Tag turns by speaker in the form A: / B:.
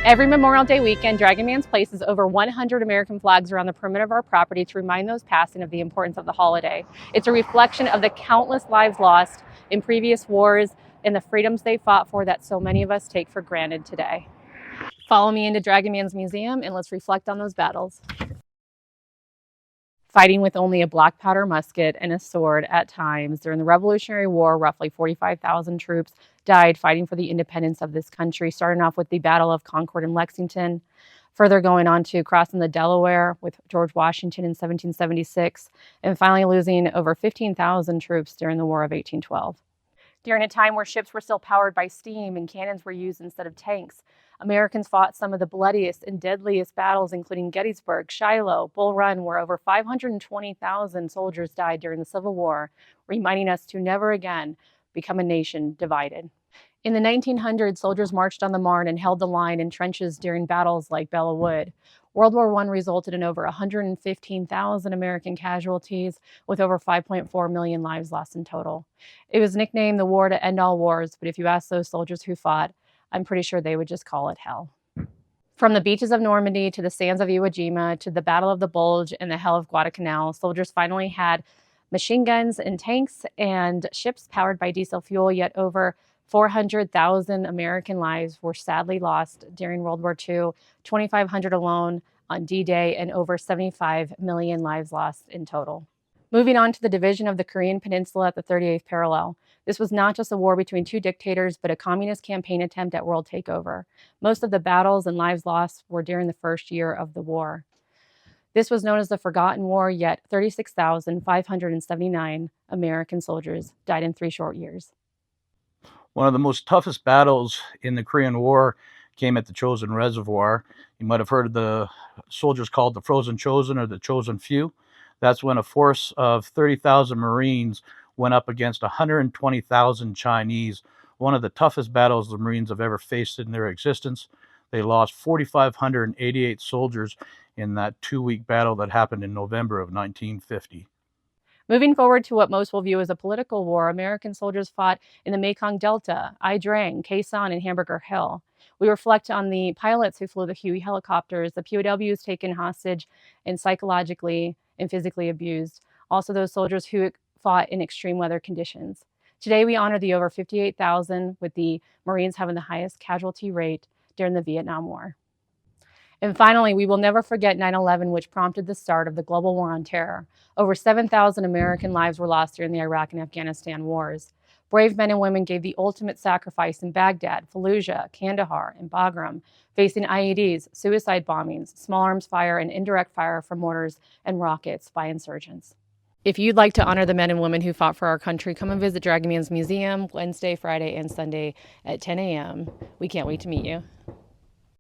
A: Every Memorial Day weekend, Dragonman's places over 100 American flags around the perimeter of our property to remind those passing of the importance of the holiday. It's a reflection of the countless lives lost in previous wars and the freedoms they fought for that so many of us take for granted today. Follow me into Dragonman's museum and let's reflect on those battles. Fighting with only a black powder musket and a sword at times. During the Revolutionary War, roughly 45,000 troops died fighting for the independence of this country, starting off with the Battle of Concord and Lexington, further going on to crossing the Delaware with George Washington in 1776, and finally losing over 15,000 troops during the War of 1812. During a time where ships were still powered by steam and cannons were used instead of tanks, Americans fought some of the bloodiest and deadliest battles, including Gettysburg, Shiloh, Bull Run, where over 520,000 soldiers died during the Civil War, reminding us to never again become a nation divided. In the 1900s, soldiers marched on the Marne and held the line in trenches during battles like Belleau Wood. World War I resulted in over 115,000 American casualties, with over 5.4 million lives lost in total. It was nicknamed the war to end all wars, but if you ask those soldiers who fought, I'm pretty sure they would just call it hell. From the beaches of Normandy to the sands of Iwo Jima to the Battle of the Bulge and the Hell of Guadalcanal, soldiers finally had machine guns and tanks and ships powered by diesel fuel, yet over 400,000 American lives were sadly lost during World War II, 2,500 alone on D-Day, and over 75 million lives lost in total. Moving on to the division of the Korean Peninsula at the 38th parallel. This was not just a war between two dictators, but a communist campaign attempt at world takeover. Most of the battles and lives lost were during the first year of the war. This was known as the Forgotten War, yet 36,579 American soldiers died in 3 short years.
B: One of the most toughest battles in the Korean War came at the Chosin Reservoir. You might have heard of the soldiers called the Frozen Chosen or the Chosen Few. That's when a force of 30,000 Marines went up against 120,000 Chinese. One of the toughest battles the Marines have ever faced in their existence. They lost 4,588 soldiers in that 2-week battle that happened in November of 1950.
A: Moving forward to what most will view as a political war, American soldiers fought in the Mekong Delta, Ai Drang, Khe Sanh, and Hamburger Hill. We reflect on the pilots who flew the Huey helicopters, the POWs taken hostage and psychologically and physically abused, also those soldiers who fought in extreme weather conditions. Today, we honor the over 58,000, with the Marines having the highest casualty rate during the Vietnam War. And finally, we will never forget 9/11, which prompted the start of the global war on terror. Over 7,000 American lives were lost during the Iraq and Afghanistan wars. Brave men and women gave the ultimate sacrifice in Baghdad, Fallujah, Kandahar, and Bagram, facing IEDs, suicide bombings, small arms fire, and indirect fire from mortars and rockets by insurgents. If you'd like to honor the men and women who fought for our country, come and visit Dragonman's Museum Wednesday, Friday, and Sunday at 10 a.m. We can't wait to meet you.